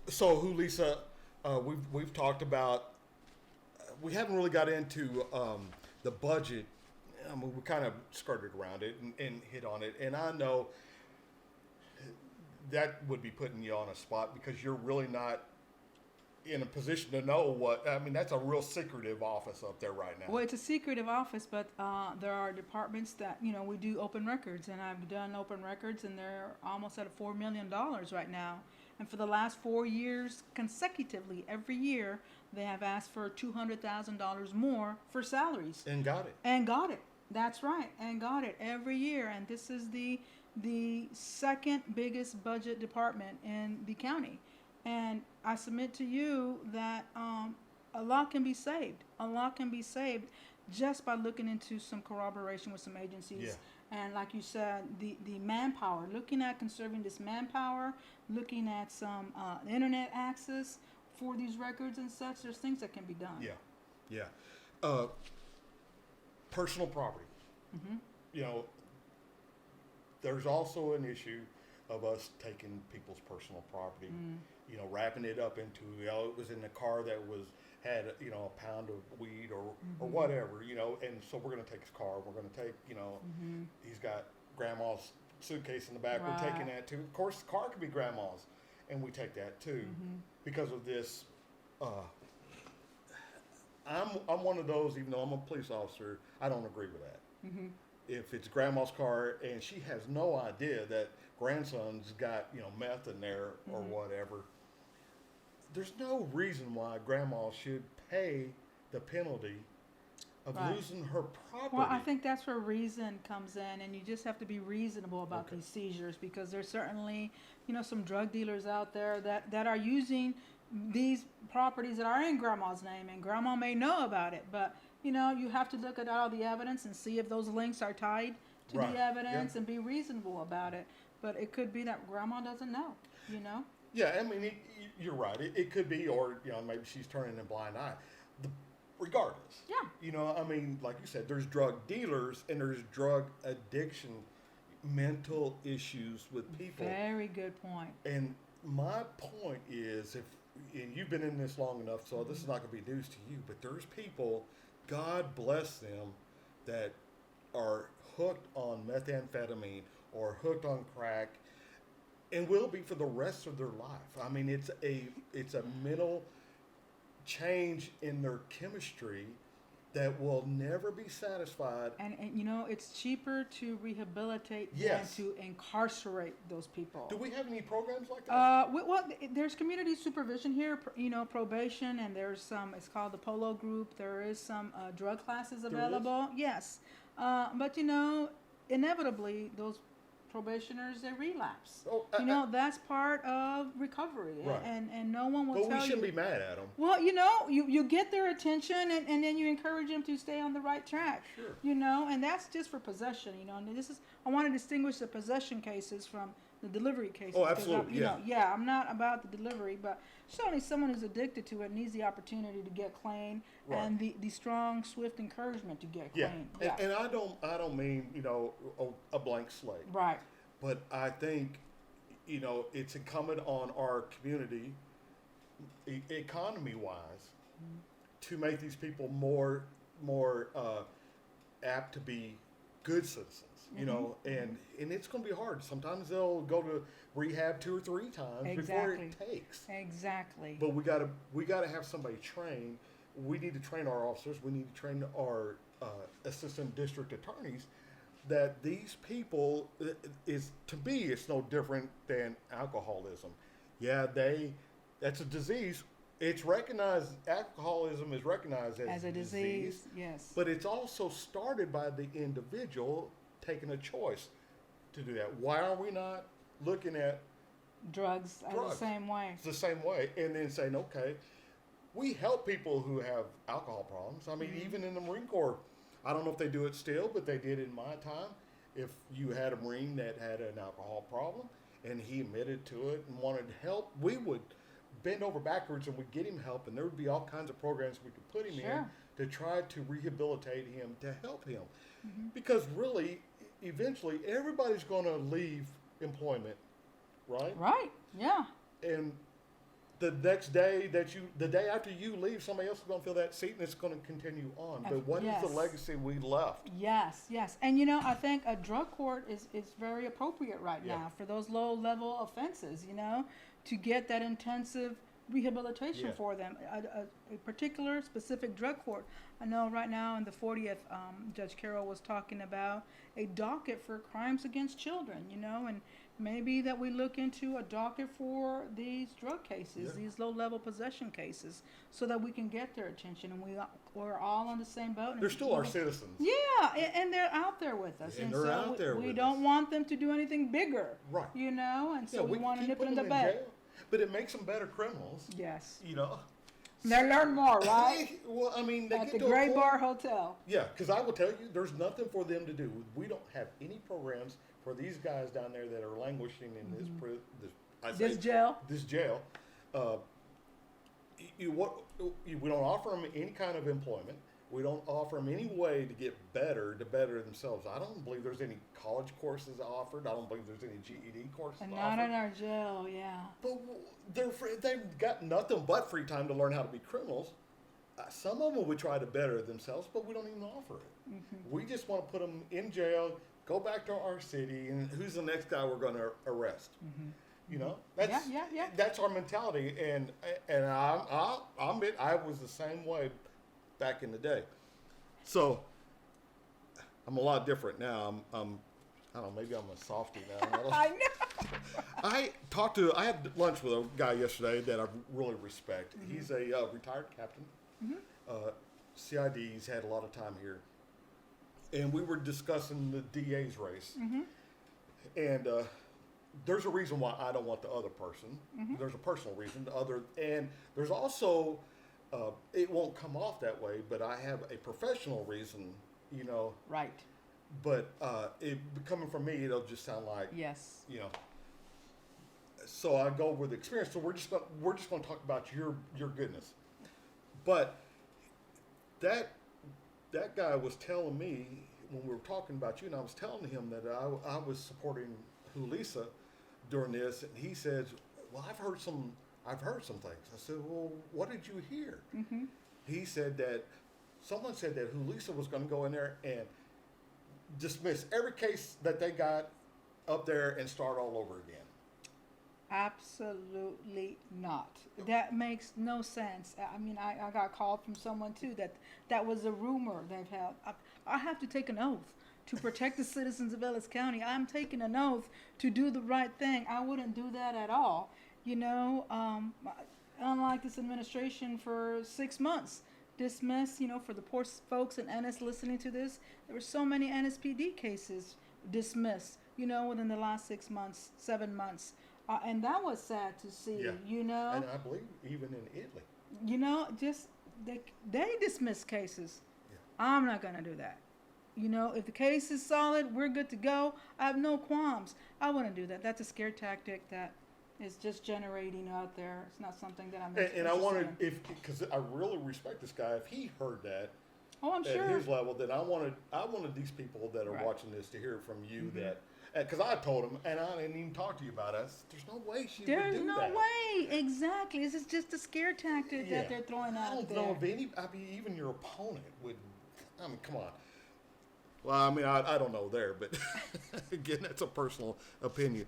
So, Julissa, we've talked about. We haven't really got into the budget. I mean, we kind of skirted around it and hit on it. And I know that would be putting you on a spot because you're really not in a position to know what. I mean, that's a real secretive office up there right now. Well, it's a secretive office, but there are departments that we do open records, and I've done open records, and they're almost at $4 million right now. And for the last 4 years, consecutively, every year, they have asked for $200,000 more for salaries, And got it. and got it. That's right, and got it every year. And this is the second biggest budget department in the county. And I submit to you that a lot can be saved. A lot can be saved just by looking into some corroboration with some Yeah. agencies. And like you said, the manpower, looking at conserving this manpower, looking at some internet access for these records and such, there's things that can be done. Yeah. Yeah. Uh, Personal property. Hmm. You know, there's also an issue of us taking people's personal property, wrapping it up into, it was in the car that had, a pound of weed or whatever, and so we're going to take his car. We're going to take, he's got grandma's suitcase in the back. We're taking Right. that too. Of course, the car could be grandma's, and we take that too because of this. Uh, I'm one of those, even though I'm a police officer, I don't agree with that. Hmm. If it's grandma's car and she has no idea that grandson's got meth in there or whatever, there's no reason why grandma should pay the penalty of Right. losing her property. Well, I think that's where reason comes in, and you just have to be reasonable about Okay. these seizures because there's certainly, some drug dealers out there that are using these properties that are in grandma's name, and grandma may know about it, but you have to look at all the evidence and see if those links are tied to Right. the evidence Yeah. and be reasonable about it. But it could be that grandma doesn't know. Yeah, I mean, you're right. It could be, or maybe she's turning a blind eye. The, Regardless, Yeah. I mean, like you said, there's drug dealers and there's drug addiction, mental issues with people. Very good point. And my point is, and you've been in this long enough, so this is not going to be news to you, but there's people, God bless them, that are hooked on methamphetamine or hooked on crack and will be for the rest of their life. I mean, it's a mental change in their chemistry that will never be satisfied. And it's cheaper to rehabilitate Yes. than to incarcerate those people. Do we have any programs like that? There's community supervision here, probation, and there's some. It's called the Polo Group. There is some drug classes There is? available. Yes, but inevitably those probationers they relapse. Oh, That's part of recovery, Right. and no one will but we tell shouldn't you. be mad at them. Well, you get their attention, and then you encourage them to stay on the right track. Sure. And that's just for possession. And I want to distinguish the possession cases from the delivery cases. Oh, 'cause absolutely, yeah, I'm not about the delivery, but certainly someone who's addicted to it needs the opportunity to get clean and the strong, swift encouragement to get Yeah, clean. and I don't mean a blank slate, Right. but I think it's incumbent on our community, economy wise, to make these people more apt to be good citizens. And it's going to be hard. Sometimes they'll go to rehab 2 or 3 times before it Exactly. takes. Exactly. But we gotta have somebody trained. We need to train our officers. We need to train our assistant district attorneys that these people to me it's no different than alcoholism. Yeah, that's a disease. It's recognized. Alcoholism is recognized as As a disease, yes. but it's also started by the individual taking a choice to do that. Why are we not looking at Drugs are the drugs? same way. It's the same way, and then saying, okay, we help people who have alcohol problems. I mean, even in the Marine Corps, I don't know if they do it still, but they did in my time. If you had a Marine that had an alcohol problem and he admitted to it and wanted help, we would bend over backwards and we'd get him help, and there would be all kinds of programs we could put him in Sure. to try to rehabilitate him, to help him. Because really, eventually, everybody's going to leave employment, right? Right. Yeah. And the next day the day after you leave, somebody else is going to fill that seat, and it's going to continue on. But what is Yes. the legacy we left? Yes, yes. And I think a drug court is very appropriate right Yeah. now for those low level offenses, to get that intensive rehabilitation Yeah. for them. A particular specific drug court. I know right now in the 40th, Judge Carroll was talking about a docket for crimes against children, and maybe that we look into a docket for these drug cases, Yeah. these low level possession cases, so that we can get their attention and we're all on the same boat. And They're still our citizens. Yeah, and they're out there with us, And they're out there we with don't us. want them to do anything bigger, Right. and so Yeah, we can want to keep nip it in putting the them bud. jail, but it makes them better criminals. Yes, You know. they learn more, right? Well, I mean, they At get the to a Gray point- Bar Hotel. Yeah, because I will tell you, there's nothing for them to do. We don't have any programs for these guys down there that are languishing in This jail. this jail. We don't offer them any kind of employment. We don't offer them any way to get better, to better themselves. I don't believe there's any college courses offered. I don't believe there's any GED courses And offered. not in our jail, yeah. But they've got nothing but free time to learn how to be criminals. Some of them would try to better themselves, but we don't even offer it. Mm-hmm. We just want to put them in jail, go back to our city, and who's the next guy we're going to arrest? You know, that's Yeah. that's our mentality, and I'll admit I was the same way back in the day. So I'm a lot different now. I don't know, maybe I'm a softie now. I know. I had lunch with a guy yesterday that I really respect. He's a retired captain. CID. He's had a lot of time here, and we were discussing the DA's race. And there's a reason why I don't want the other person. There's a personal reason. And there's also it won't come off that way, but I have a professional reason. Right. But it coming from me, it'll just sound like Yes. So I go with experience. So we're just going to talk about your goodness. But that guy was telling me when we were talking about you, and I was telling him that I was supporting Julissa during this, and he says, "Well, I've heard some things." I said, "Well, what did you hear?" He said that someone said that Julissa was going to go in there and dismiss every case that they got up there and start all over again. Absolutely not. That makes no sense. I mean, I got called from someone too that was a rumor they've had. I have to take an oath to protect the citizens of Ellis County. I'm taking an oath to do the right thing. I wouldn't do that at all. Unlike this administration for 6 months, dismissed, for the poor folks in Ennis listening to this, there were so many NSPD cases dismissed, within the last 6 months, 7 months. And that was sad to see, And I believe even in Italy. just they dismiss cases. Yeah. I'm not going to do that. If the case is solid, we're good to go. I have no qualms. I wouldn't do that. That's a scare tactic that is just generating out there. It's not something that I'm And I wanted, because I really respect this guy, if he heard that I'm at sure. his level, then I wanted these people that are Right. watching this to hear from you that, because I told him, and I didn't even talk to you about it. There's no way she would do that. There's no way. Exactly. This is just a scare tactic that they're throwing I out don't know there. if even your opponent would. I mean, come on. Well, I mean, I don't know there, but again, that's a personal opinion.